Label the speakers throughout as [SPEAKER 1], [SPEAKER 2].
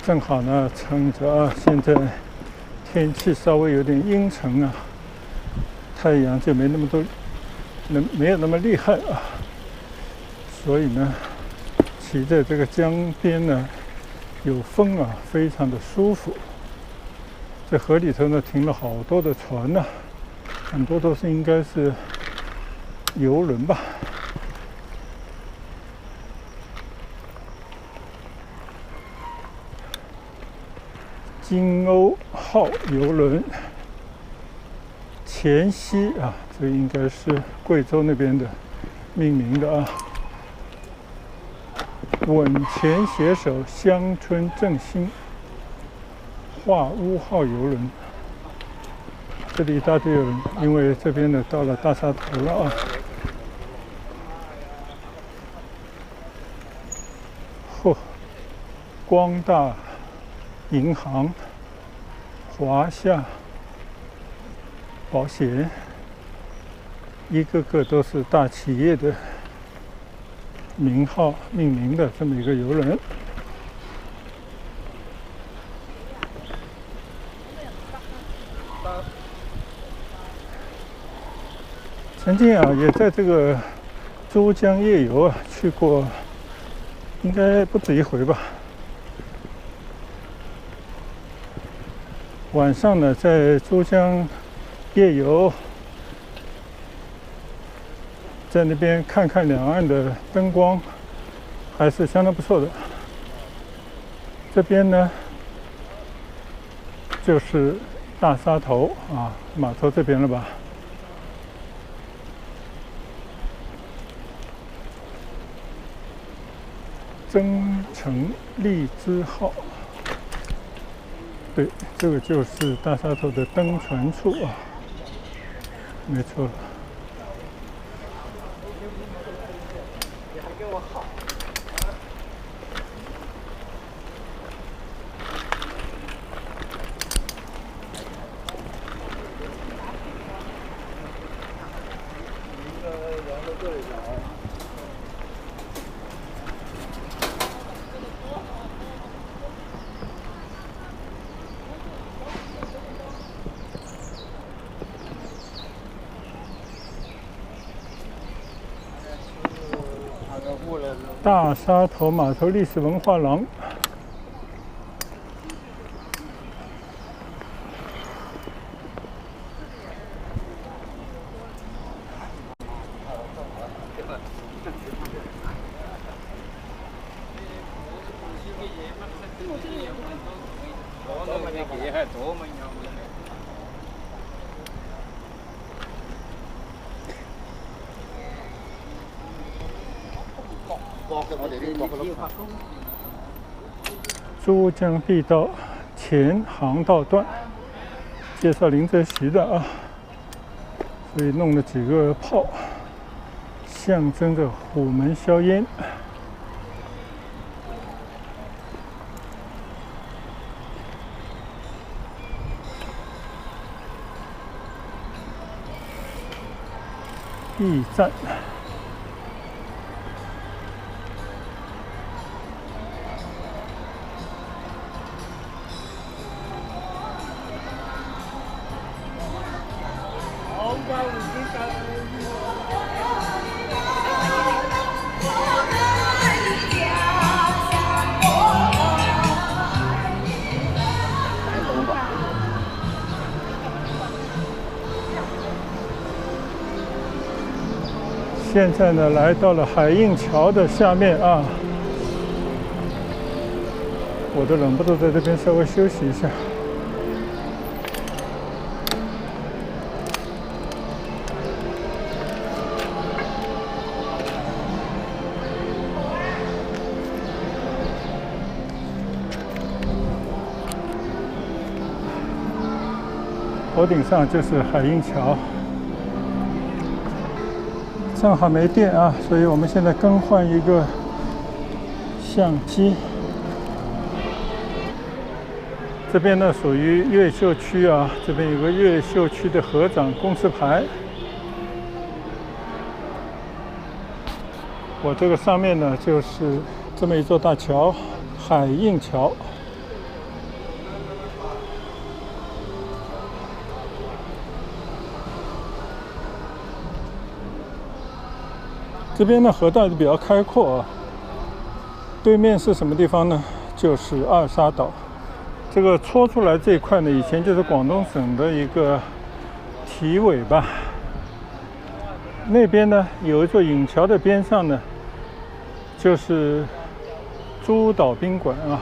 [SPEAKER 1] 正好呢，趁着现在天气稍微有点阴沉啊，太阳就没那么多，没有那么厉害啊，所以呢，骑在这个江边呢，有风啊，非常的舒服。这河里头呢，停了好多的船呢，很多都是应该是游轮吧。金瓯号游轮，黔西啊，这应该是贵州那边的命名的啊。稳前携手，乡村振兴，化乌号游轮。这里一大堆人，因为这边呢到了大沙头了啊。嚯，光大银行、华夏保险，一个个都是大企业的名号命名的这么一个游轮。曾经啊，也在这个珠江夜游啊去过，应该不止一回吧。晚上呢，在珠江夜游，在那边看看两岸的灯光，还是相当不错的。这边呢，就是大沙头啊，码头这边了吧？增城荔枝号。对，这个就是大沙头的登船处啊，没错。大沙头码头历史文化廊，珠江地道前航道段，介绍林则徐的啊，所以弄了几个炮，象征着虎门销烟。驿站。现在呢，来到了海印桥的下面啊，我都忍不住在这边稍微休息一下。头顶上就是海印桥。正好没电啊，所以我们现在更换一个相机。这边呢属于越秀区啊，这边有个越秀区的河长公示牌。我这个上面呢就是这么一座大桥，海印桥。这边的河道就比较开阔啊。对面是什么地方呢？就是二沙岛。这个戳出来这一块呢，以前就是广东省的一个体委吧。那边呢有一座引桥的边上呢，就是珠岛宾馆啊。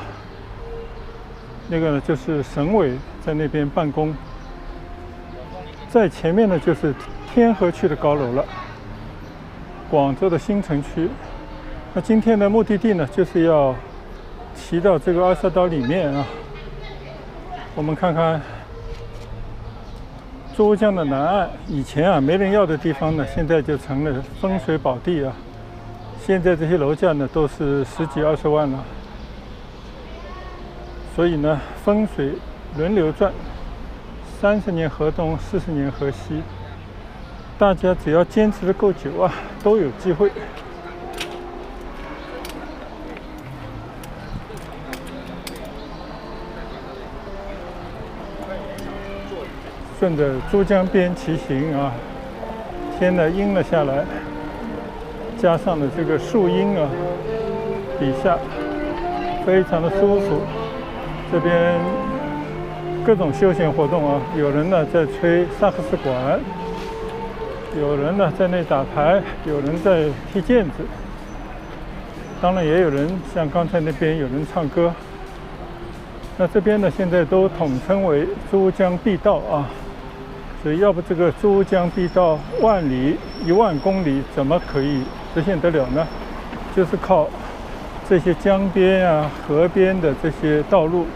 [SPEAKER 1] 那个呢就是省委在那边办公。在前面呢就是天河区的高楼了，广州的新城区。那今天的目的地呢，就是要骑到这个二沙岛里面啊。我们看看珠江的南岸，以前啊没人要的地方呢，现在就成了风水宝地啊。现在这些楼价呢都是10几20万了。所以呢，风水轮流转，30年河东，40年河西。大家只要坚持的够久啊，都有机会。顺着珠江边骑行啊，天呢阴了下来，加上了这个树荫啊，底下非常的舒服。这边各种休闲活动啊，有人呢在吹萨克斯管，有人呢在那打牌，有人在踢毽子，当然也有人像刚才那边有人唱歌。那这边呢现在都统称为珠江必道啊，所以要不这个珠江必道万里1万公里怎么可以实现得了呢？就是靠这些江边啊、河边的这些道路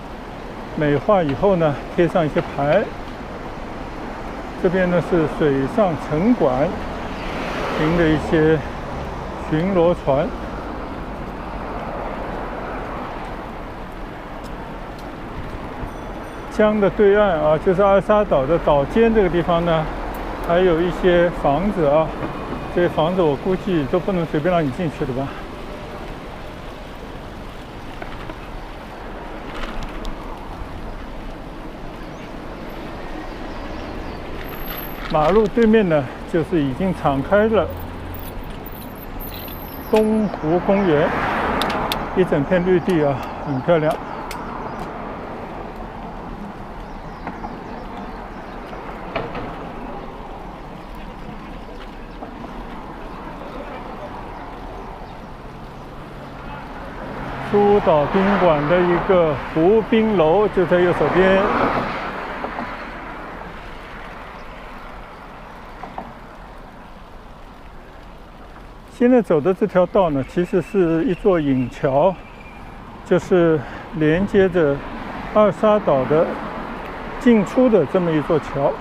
[SPEAKER 1] 美化以后呢，贴上一些牌。这边呢是水上城管停的一些巡逻船。江的对岸啊，就是二沙岛的岛尖这个地方呢，还有一些房子啊。这些房子我估计都不能随便让你进去的吧。马路对面呢，就是已经敞开了东湖公园，一整片绿地啊，很漂亮。珠岛宾馆的一个湖滨楼就在右手边。现在走的这条道呢，其实是一座引桥，就是连接着二沙岛的进出的这么一座桥。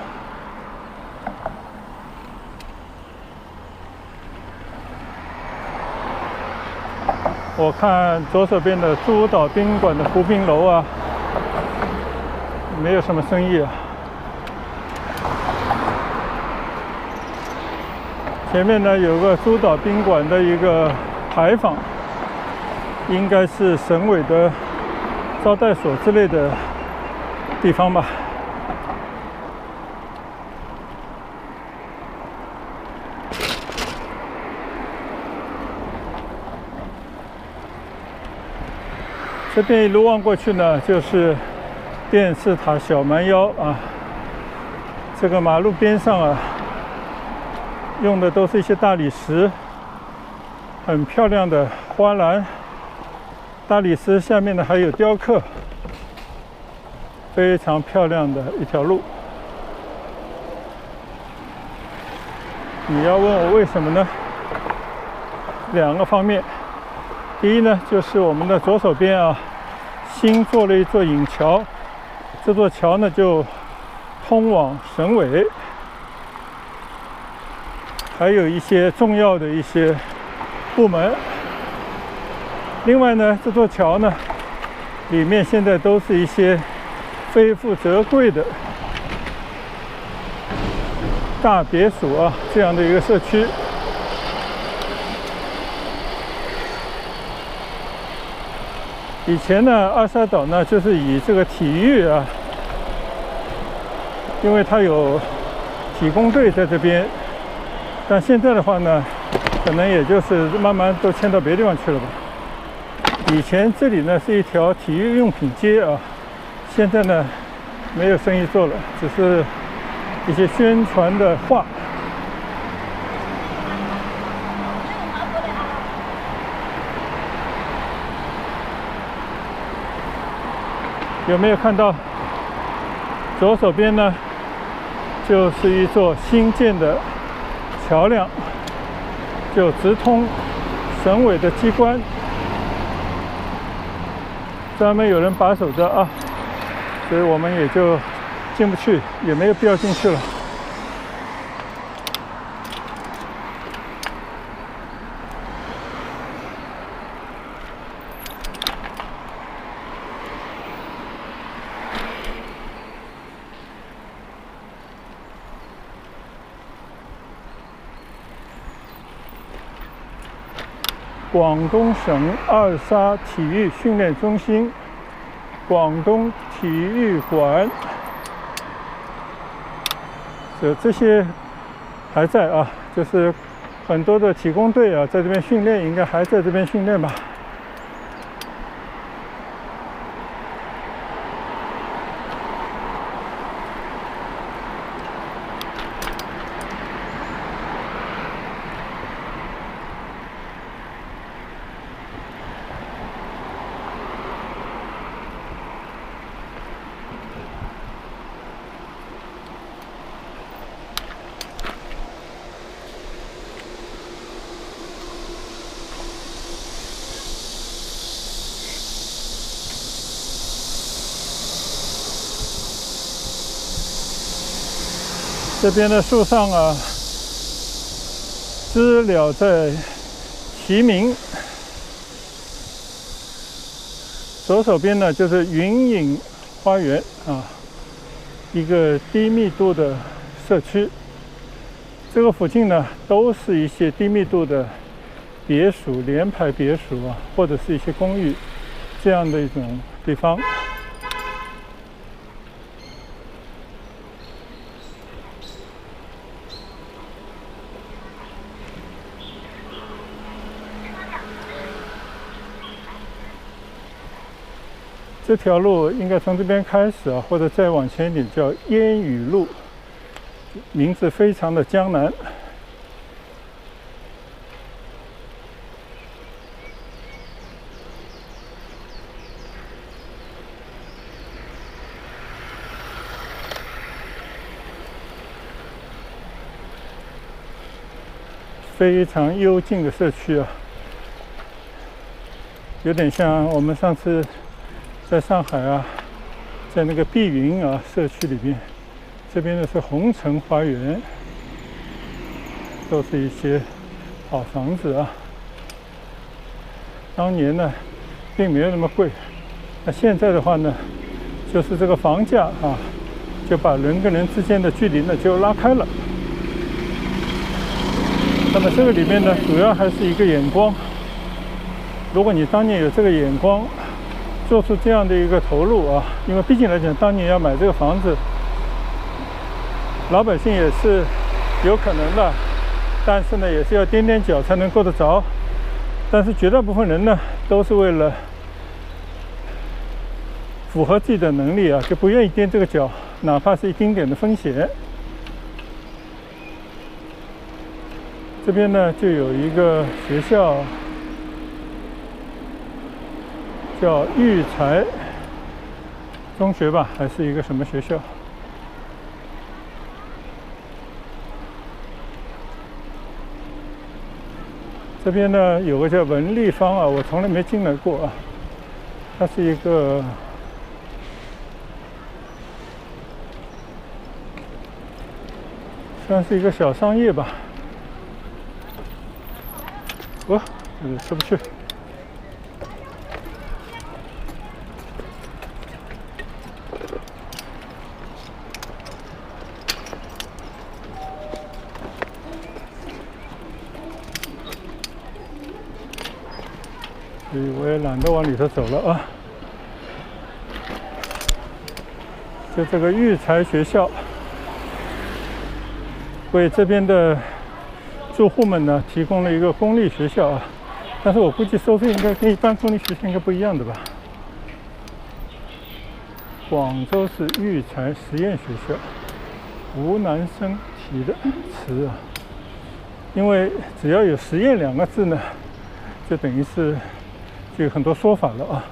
[SPEAKER 1] 我看左手边的珠岛宾馆的湖滨楼啊，没有什么生意啊。前面呢有个珠岛宾馆的一个牌坊，应该是省委的招待所之类的地方吧。这边一路望过去呢，就是电视塔小蛮腰啊。这个马路边上啊，用的都是一些大理石，很漂亮的花篮。大理石下面呢还有雕刻，非常漂亮的一条路。你要问我为什么呢？两个方面。第一呢，就是我们的左手边啊，新做了一座引桥，这座桥呢就通往省委，还有一些重要的一些部门。另外呢，这座桥呢，里面现在都是一些非富则贵的大别墅啊，这样的一个社区。以前呢，二沙岛呢就是以这个体育啊，因为它有体工队在这边，但现在的话呢，可能也就是慢慢都迁到别地方去了吧。以前这里呢是一条体育用品街啊，现在呢没有生意做了，只是一些宣传的画。有没有看到左手边呢？就是一座新建的桥梁，就直通省委的机关，专门有人把守着啊，所以我们也就进不去，也没有必要进去了。广东省二沙体育训练中心、广东体育馆，这些还在啊，就是很多的体工队啊，在这边训练，应该还在这边训练吧。这边的树上啊，知了在齐鸣。左手边呢就是云影花园啊，一个低密度的社区。这个附近呢都是一些低密度的别墅、联排别墅啊，或者是一些公寓这样的一种地方。这条路应该从这边开始啊，或者再往前一点，叫烟雨路，名字非常的江南。非常幽静的社区啊，有点像我们上次在上海啊，在那个碧云啊社区里面，这边呢是红城花园，都是一些好房子啊。当年呢，并没有那么贵，那现在的话呢，就是这个房价啊，就把人跟人之间的距离呢就拉开了。那么这个里面呢，主要还是一个眼光。如果你当年有这个眼光，做出这样的一个投入啊，因为毕竟来讲，当年要买这个房子，老百姓也是有可能的，但是呢，也是要踮踮脚才能够得着。但是绝大部分人呢，都是为了符合自己的能力啊，就不愿意踮这个脚，哪怕是一丁点的风险。这边呢，就有一个学校，叫育才中学吧，还是一个什么学校？这边呢有个叫文立方啊，我从来没进来过啊。它是一个算是一个小商业吧。出不去。所以我也懒得往里头走了啊。就这个育才学校，为这边的住户们呢提供了一个公立学校啊，但是我估计收费应该跟一般公立学校应该不一样的吧。广州市育才实验学校，吴南生提的词啊，因为只要有实验2个字呢，就等于是就有很多说法了啊。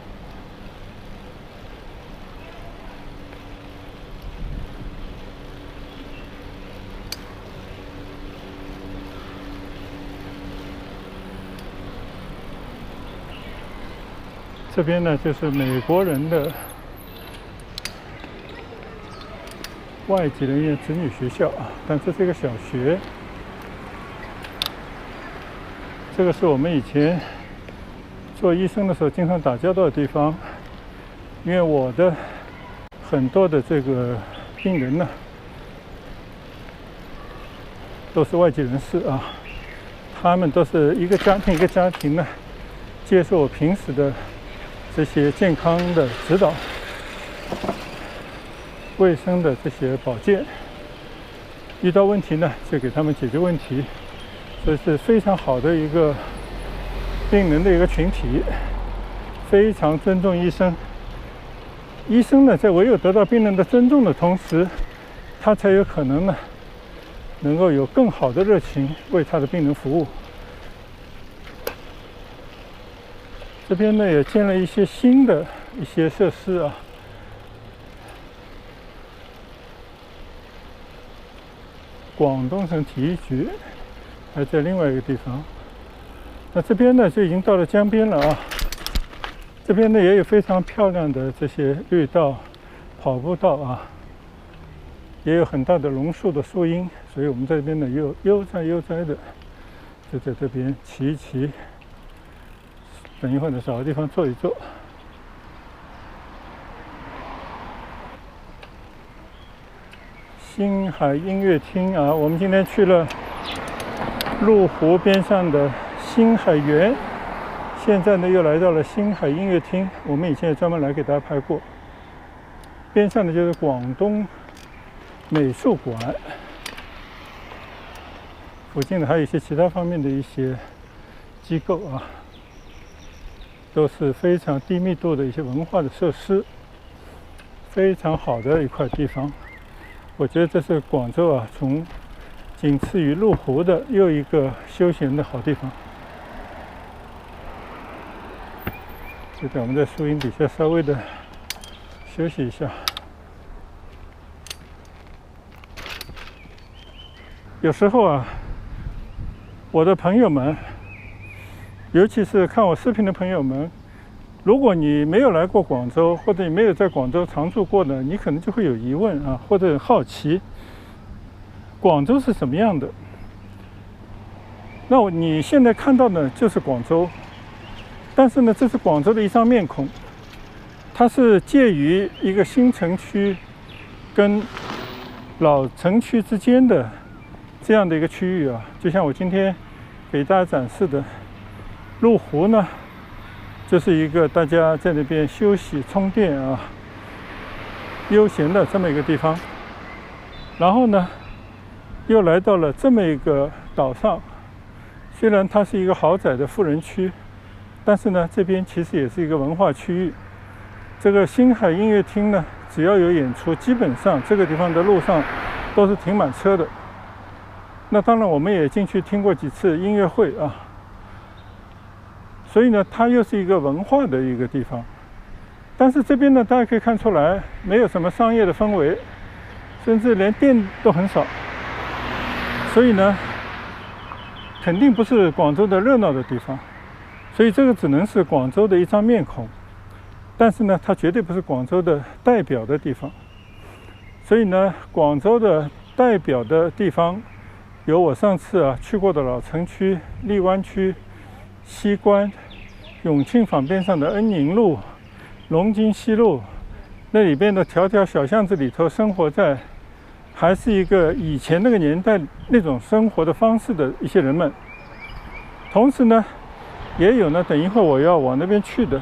[SPEAKER 1] 这边呢就是美国人的外籍人员子女学校啊，但这是一个小学。这个是我们以前做医生的时候经常打交道的地方，因为我的很多的这个病人呢都是外籍人士啊，他们都是一个家庭一个家庭呢接受我平时的这些健康的指导、卫生的这些保健，遇到问题呢就给他们解决问题，所以是非常好的一个病人的一个群体，非常尊重医生。医生呢在唯有得到病人的尊重的同时，他才有可能呢能够有更好的热情为他的病人服务。这边呢也建了一些新的一些设施啊，广东省体育局还在另外一个地方。那这边呢就已经到了江边了啊，这边呢也有非常漂亮的这些绿道、跑步道啊，也有很大的榕树的树荫，所以我们这边呢又悠哉悠哉的就在这边骑一骑。等一会儿呢，找个地方坐一坐。星海音乐厅啊，我们今天去了麓湖边上的星海园，现在呢又来到了星海音乐厅。我们以前也专门来给大家拍过。边上的就是广东美术馆，附近呢还有一些其他方面的一些机构啊。都是非常低密度的一些文化的设施，非常好的一块地方。我觉得这是广州啊，从仅次于麓湖的又一个休闲的好地方。就在我们在树荫底下稍微的休息一下。有时候啊，我的朋友们，尤其是看我视频的朋友们，如果你没有来过广州，或者你没有在广州常住过呢，你可能就会有疑问啊，或者很好奇，广州是什么样的？那你现在看到的就是广州，但是呢，这是广州的一张面孔，它是介于一个新城区跟老城区之间的这样的一个区域啊，就像我今天给大家展示的。麓湖呢，就是一个大家在那边休息、充电啊、悠闲的这么一个地方。然后呢，又来到了这么一个岛上。虽然它是一个豪宅的富人区，但是呢，这边其实也是一个文化区域。这个星海音乐厅呢，只要有演出，基本上这个地方的路上都是停满车的。那当然，我们也进去听过几次音乐会啊。所以呢，它又是一个文化的一个地方，但是这边呢，大家可以看出来，没有什么商业的氛围，甚至连店都很少。所以呢，肯定不是广州的热闹的地方。所以这个只能是广州的一张面孔，但是呢，它绝对不是广州的代表的地方。所以呢，广州的代表的地方有我上次啊去过的老城区、荔湾区、西关、永庆坊边上的恩宁路、龙津西路，那里边的条条小巷子里头生活在还是一个以前那个年代那种生活的方式的一些人们。同时呢，也有呢，等一会儿我要往那边去的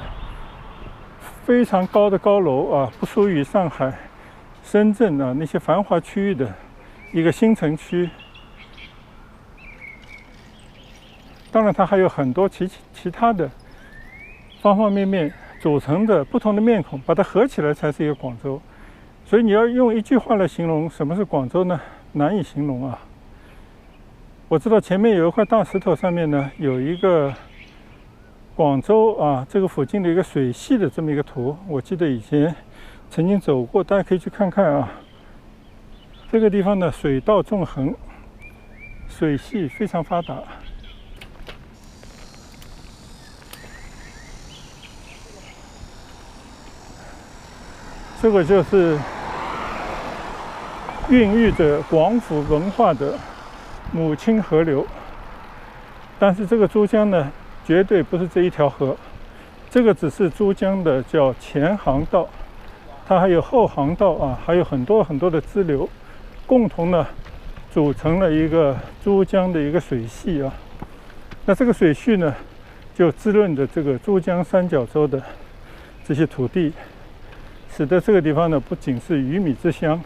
[SPEAKER 1] 非常高的高楼啊，不输于上海、深圳啊那些繁华区域的一个新城区。当然它还有很多其他的方方面面组成的不同的面孔，把它合起来才是一个广州。所以你要用一句话来形容什么是广州呢？难以形容啊。我知道前面有一块大石头，上面呢有一个广州啊这个附近的一个水系的这么一个图，我记得以前曾经走过，大家可以去看看啊。这个地方呢水道纵横，水系非常发达。这个就是孕育着广府文化的母亲河流，但是这个珠江呢，绝对不是这一条河，这个只是珠江的叫前航道，它还有后航道啊，还有很多很多的支流，共同呢组成了一个珠江的一个水系啊。那这个水系呢，就滋润着这个珠江三角洲的这些土地。使得这个地方呢，不仅是鱼米之乡，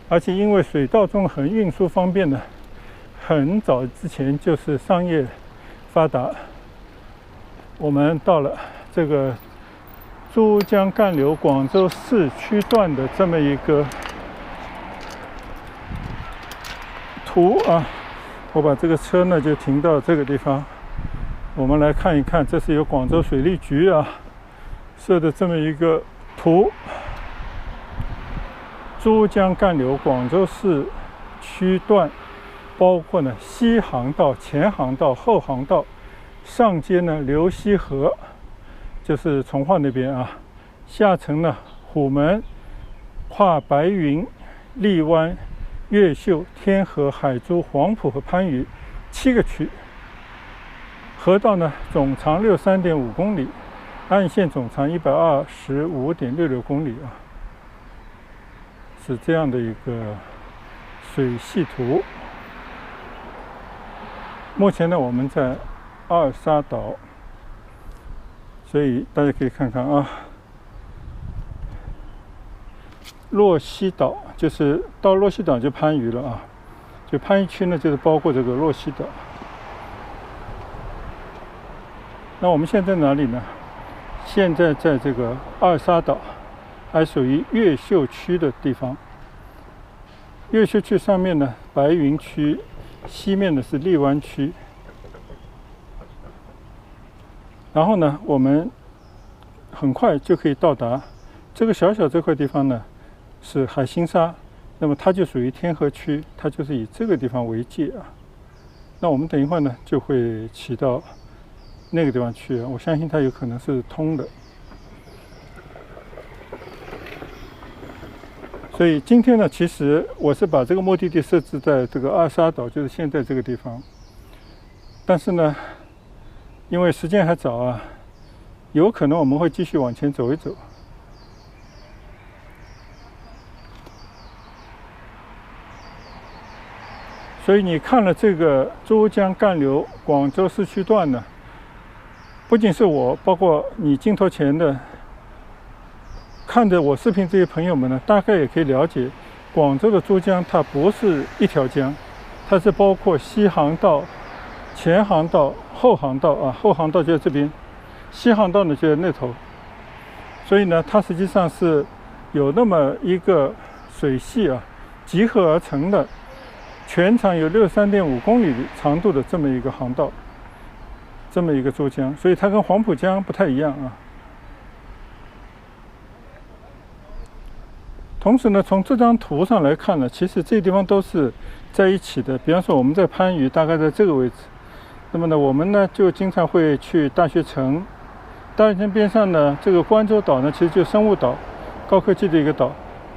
[SPEAKER 1] 而且因为水道纵横，运输方便呢，很早之前就是商业发达。我们到了这个珠江干流广州市区段的这么一个图啊，我把这个车呢就停到这个地方，我们来看一看，这是由广州水利局啊设的这么一个图，珠江干流广州市区段，包括呢西航道、前航道、后航道，上接呢流溪河，就是从化那边啊，下层呢虎门、跨白云、荔湾、越秀、天河、海珠、黄埔和番禺7个区，河道呢总长63.5公里。岸线总长125.66公里啊，是这样的一个水系图。目前呢，我们在二沙岛，所以大家可以看看啊，洛溪岛就是到洛溪岛就番禺了啊，就番禺区呢就是包括这个洛溪岛。那我们现在哪里呢？现在在这个二沙岛，还属于越秀区的地方。越秀区上面呢，白云区，西面呢是荔湾区。然后呢，我们很快就可以到达这个小小这块地方呢，是海心沙，那么它就属于天河区，它就是以这个地方为界啊。那我们等一会儿呢，就会骑到那个地方去，我相信它有可能是通的。所以今天呢，其实我是把这个目的地设置在这个二沙岛，就是现在这个地方。但是呢，因为时间还早啊，有可能我们会继续往前走一走。所以你看了这个珠江干流广州市区段呢，不仅是我，包括你镜头前的看着我视频这些朋友们呢，大概也可以了解，广州的珠江它不是一条江，它是包括西航道、前航道、后航道啊，后航道就在这边，西航道呢就在那头，所以呢，它实际上是有那么一个水系啊，集合而成的，全长有63.5公里长度的这么一个航道。这么一个珠江，所以它跟黄浦江不太一样啊。同时呢，从这张图上来看呢，其实这些地方都是在一起的。比方说我们在番禺，大概在这个位置。那么呢，我们呢就经常会去大学城。大学城边上呢，这个关州岛呢，其实就是生物岛，高科技的一个岛。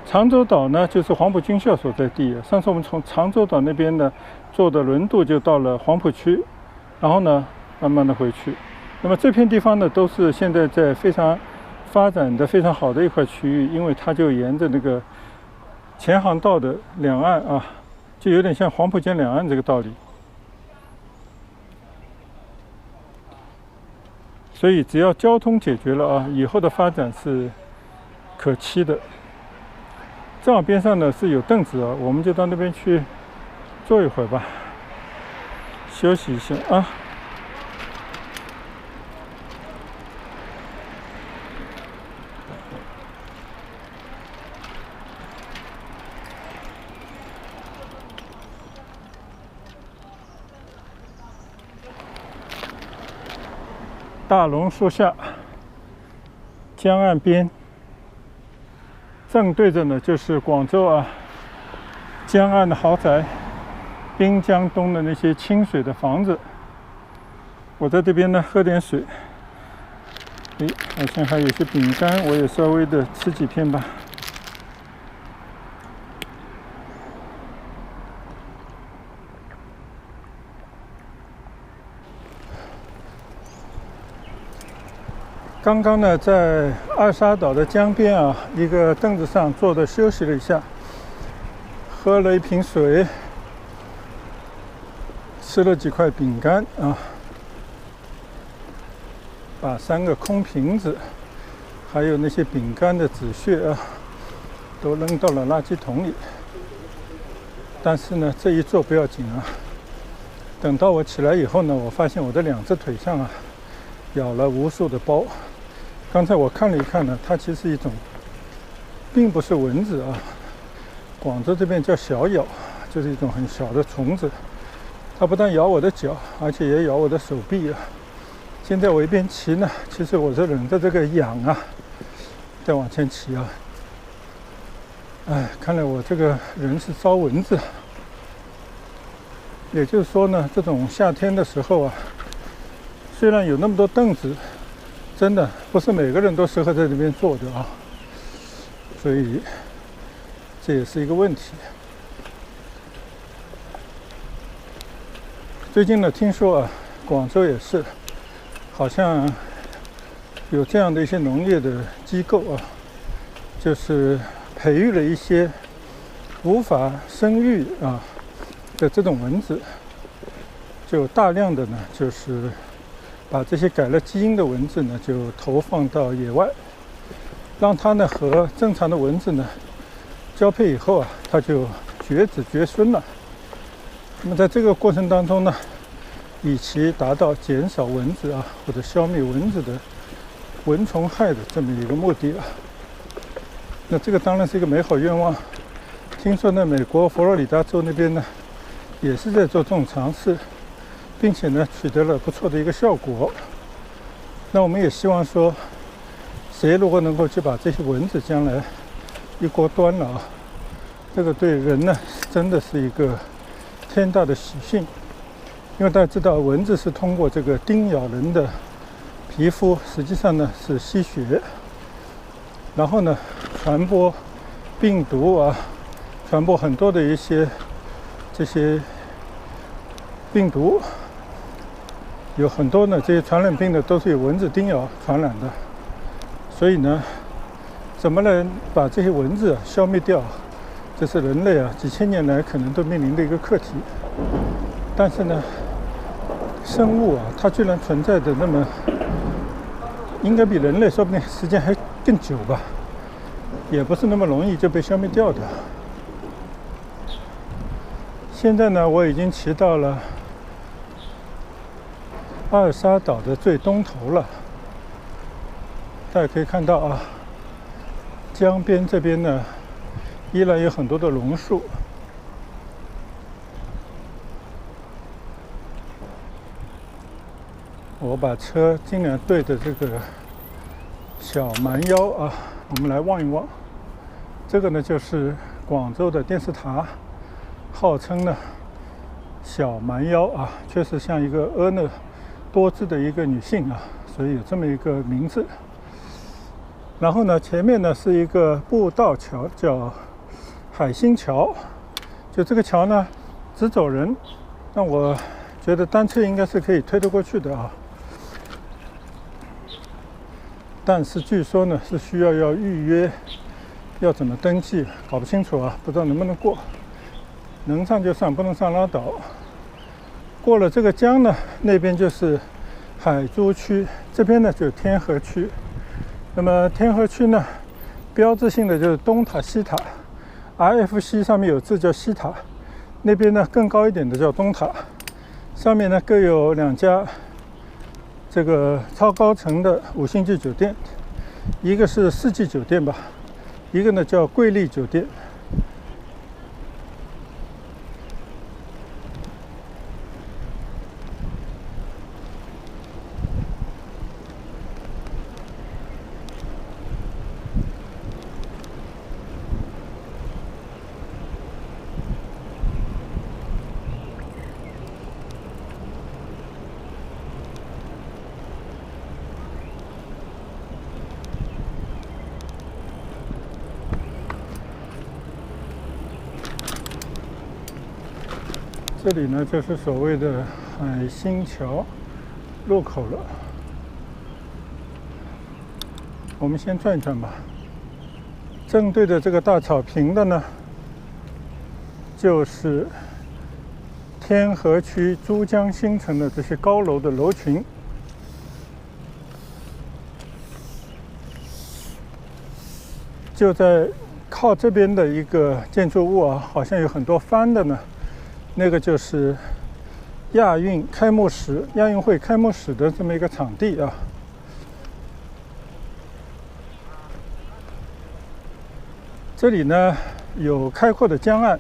[SPEAKER 1] 常州岛呢，就是黄埔军校所在地。上次我们从常州岛那边呢坐的轮渡就到了黄埔区，然后呢慢慢的回去。那么这片地方呢，都是现在在非常发展的非常好的一块区域，因为它就沿着那个前航道的两岸啊，就有点像黄浦江两岸这个道理。所以只要交通解决了啊，以后的发展是可期的。正好边上呢是有凳子啊，我们就到那边去坐一会儿吧，休息一下啊。大榕树下，江岸边，正对着呢就是广州啊江岸的豪宅，滨江东的那些清水的房子。我在这边呢喝点水。好像还有些饼干，我也稍微的吃几片吧。刚刚呢，在二沙岛的江边啊，一个凳子上坐着休息了一下，喝了一瓶水，吃了几块饼干啊。把3个空瓶子，还有那些饼干的纸屑啊，都扔到了垃圾桶里。但是呢，这一做不要紧啊。等到我起来以后呢，我发现我的2只腿上啊，咬了无数的包。刚才我看了一看呢，它其实一种，并不是蚊子啊，广州这边叫小咬，就是一种很小的虫子。它不但咬我的脚，而且也咬我的手臂啊。现在我一边骑呢，其实我是忍着这个痒啊，再往前骑啊。哎，看来我这个人是招蚊子。也就是说呢，这种夏天的时候啊，虽然有那么多凳子，真的不是每个人都适合在这边坐的啊，所以这也是一个问题。最近呢，听说啊，广州也是。好像有这样的一些农业的机构啊，就是培育了一些无法生育啊的这种蚊子，就大量的呢，就是把这些改了基因的蚊子呢，就投放到野外，让它呢和正常的蚊子呢交配以后啊，它就绝子绝孙了。那么在这个过程当中呢，以其达到减少蚊子啊或者消灭蚊子的蚊虫害的这么一个目的啊，那这个当然是一个美好愿望。听说呢，美国佛罗里达州那边呢也是在做这种尝试，并且呢取得了不错的一个效果。那我们也希望说，谁如果能够去把这些蚊子将来一锅端了啊，这个对人呢真的是一个天大的喜讯。因为大家知道，蚊子是通过这个叮咬人的皮肤，实际上呢是吸血，然后呢传播病毒啊，传播很多的一些这些病毒，有很多呢这些传染病呢都是由蚊子叮咬传染的。所以呢，怎么来把这些蚊子消灭掉，这是人类啊几千年来可能都面临的一个课题。但是呢，生物啊，它居然存在的那么，应该比人类说不定时间还更久吧，也不是那么容易就被消灭掉的。现在呢，我已经骑到了二沙岛的最东头了。大家可以看到啊，江边这边呢，依然有很多的榕树。我把车尽量对着这个小蛮腰啊，我们来望一望。这个呢就是广州的电视塔，号称呢小蛮腰啊，确实像一个婀娜多姿的一个女性啊，所以有这么一个名字。然后呢，前面呢是一个步道桥，叫海心桥。就这个桥呢，只走人，那我觉得单车应该是可以推得过去的啊。但是据说呢是需要预约，要怎么登记搞不清楚啊，不知道能不能过。能上就上，不能上拉倒。过了这个江呢，那边就是海珠区，这边呢就是天河区。那么天河区呢，标志性的就是东塔西塔 ，RFC 上面有字叫西塔，那边呢更高一点的叫东塔，上面呢各有2家这个超高层的5星级酒店，一个是4季酒店吧，一个呢叫桂丽酒店。这里呢就是所谓的海心桥路口了。我们先转一转吧。正对着这个大草坪的呢，就是天河区珠江新城的这些高楼的楼群。就在靠这边的一个建筑物啊，好像有很多帆的呢，那个就是亚运会开幕式的这么一个场地啊。这里呢有开阔的江岸，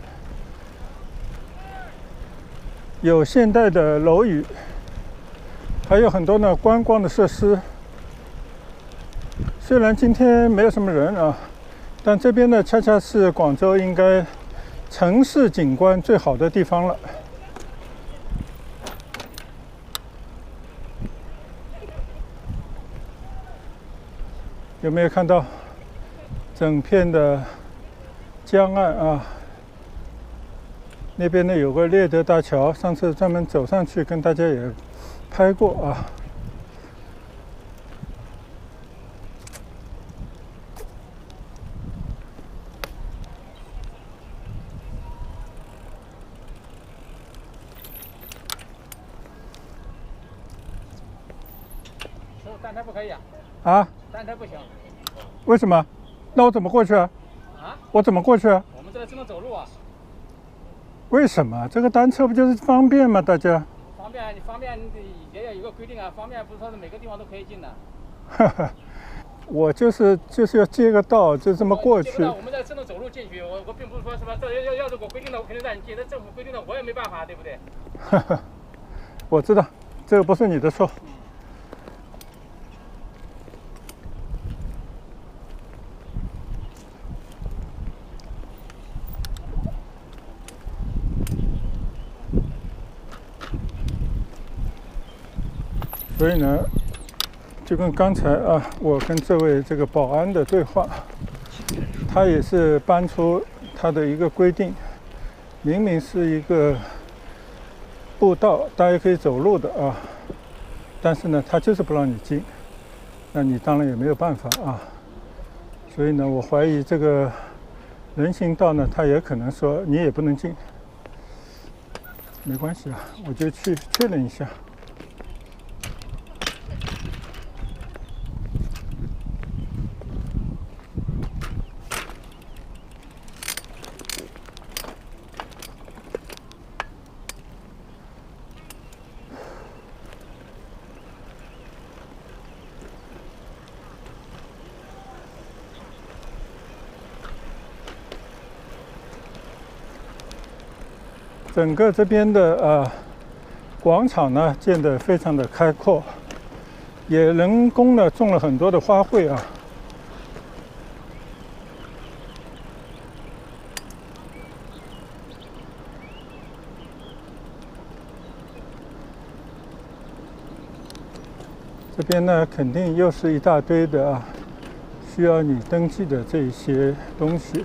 [SPEAKER 1] 有现代的楼宇，还有很多呢观光的设施。虽然今天没有什么人啊，但这边呢恰恰是广州应该城市景观最好的地方了。有没有看到整片的江岸啊？那边呢有个猎德大桥，上次专门走上去跟大家也拍过啊。
[SPEAKER 2] 单车不可以啊？
[SPEAKER 1] 啊？
[SPEAKER 2] 单车不行。
[SPEAKER 1] 为什么？那我怎么过去啊？
[SPEAKER 2] 啊？
[SPEAKER 1] 我怎么过去啊？
[SPEAKER 2] 我们这里只能走路啊。
[SPEAKER 1] 为什么？这个单车不就是方便吗？大家。
[SPEAKER 2] 方便，你方便也有一个规定啊。方便不是说是每个地方都可以进的。
[SPEAKER 1] 哈哈，我就是要借个道，就这么过去。
[SPEAKER 2] 我们这只能走路进去。我并不是说什么这要是我规定的，我肯定让你进。这政府规定的，我也没办法，对不对？
[SPEAKER 1] 哈哈，我知道，这个不是你的错。所以呢，就跟刚才啊，我跟这位这个保安的对话，他也是搬出他的一个规定，明明是一个步道，大家可以走路的啊，但是呢，他就是不让你进，那你当然也没有办法啊。所以呢，我怀疑这个人行道呢，他也可能说你也不能进，没关系啊，我就去确认一下。整个这边的广场呢建得非常的开阔，也人工呢种了很多的花卉啊。这边呢肯定又是一大堆的需要你登记的这些东西。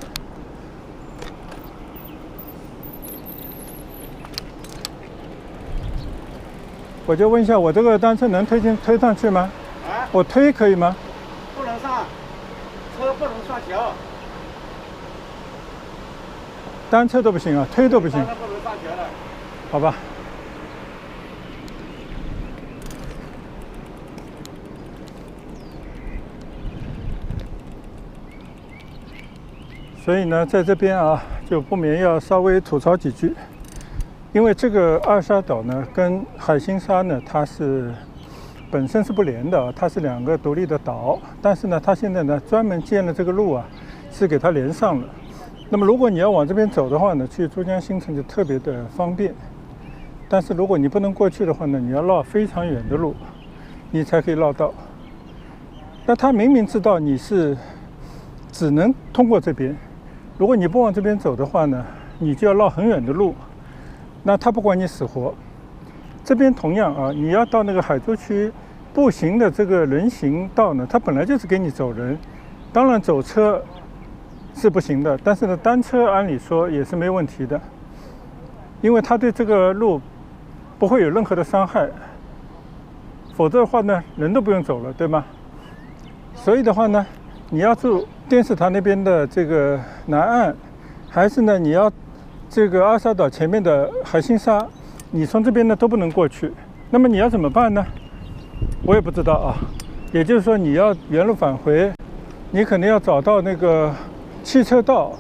[SPEAKER 1] 我就问一下，我这个单车能推上去吗？
[SPEAKER 2] 啊？
[SPEAKER 1] 我推可以吗？
[SPEAKER 2] 不能上，车不能上桥。
[SPEAKER 1] 单车都不行啊，推都不行。
[SPEAKER 2] 单车不能上桥的。
[SPEAKER 1] 好吧。所以呢，在这边啊，就不免要稍微吐槽几句。因为这个二沙岛呢，跟海心沙呢，它是本身是不连的，它是两个独立的岛。但是呢，它现在呢专门建了这个路啊，是给它连上了。那么如果你要往这边走的话呢，去珠江新城就特别的方便。但是如果你不能过去的话呢，你要绕非常远的路，你才可以绕到。那他明明知道你是只能通过这边，如果你不往这边走的话呢，你就要绕很远的路。那他不管你死活。这边同样啊，你要到那个海珠区步行的这个人行道呢，它本来就是给你走人，当然走车是不行的，但是呢，单车按理说也是没问题的。因为它对这个路不会有任何的伤害，否则的话呢，人都不用走了，对吗？所以的话呢，你要住电视塔那边的这个南岸，还是呢你要这个阿沙岛前面的海心沙，你从这边呢都不能过去。那么你要怎么办呢？我也不知道啊。也就是说，你要原路返回，你可能要找到那个汽车道，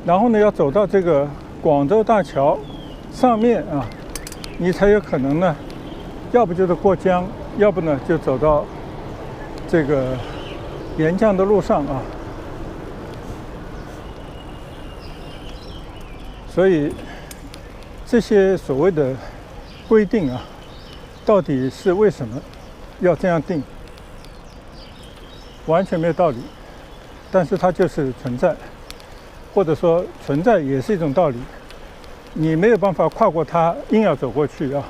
[SPEAKER 1] 然后呢要走到这个广州大桥上面啊，你才有可能呢，要不就是过江，要不呢就走到这个沿江的路上啊。所以这些所谓的规定啊，到底是为什么要这样定，完全没有道理，但是它就是存在，或者说存在也是一种道理。你没有办法跨过它，硬要走过去啊，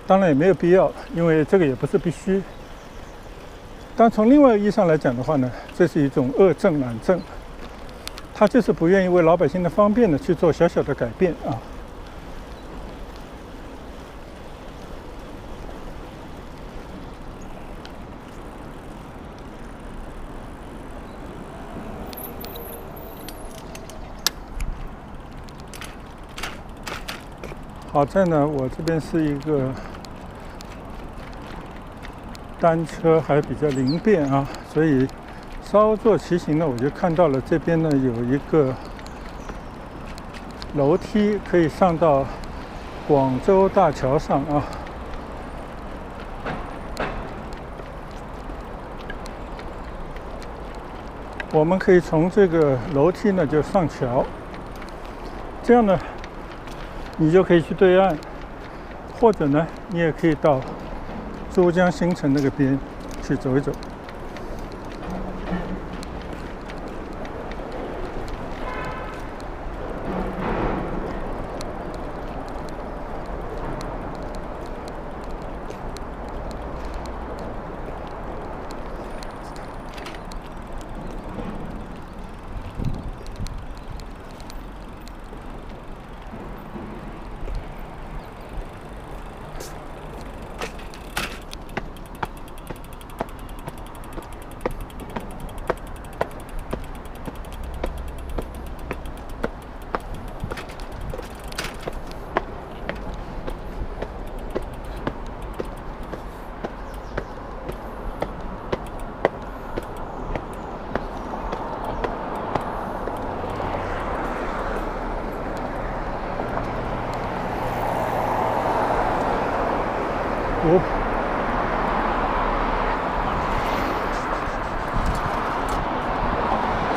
[SPEAKER 1] 当然也没有必要，因为这个也不是必须。但从另外一个意义上来讲的话呢，这是一种恶政懒政，他就是不愿意为老百姓的方便呢去做小小的改变啊。好在呢，我这边是一个单车还比较灵便啊，所以稍作骑行呢，我就看到了这边呢有一个楼梯可以上到广州大桥上啊。我们可以从这个楼梯呢就上桥，这样呢你就可以去对岸，或者呢你也可以到珠江新城那个边去走一走。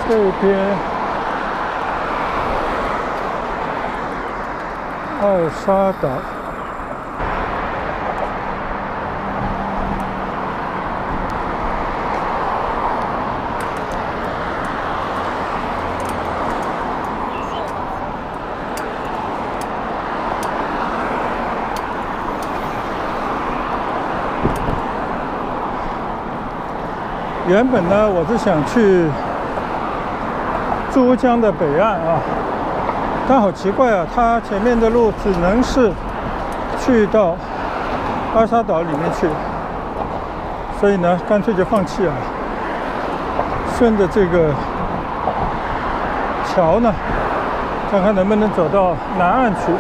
[SPEAKER 1] 这边二沙岛，原本呢我是想去珠江的北岸啊，但好奇怪啊，它前面的路只能是去到二沙岛里面去，所以呢，干脆就放弃了，顺着这个桥呢，看看能不能走到南岸去。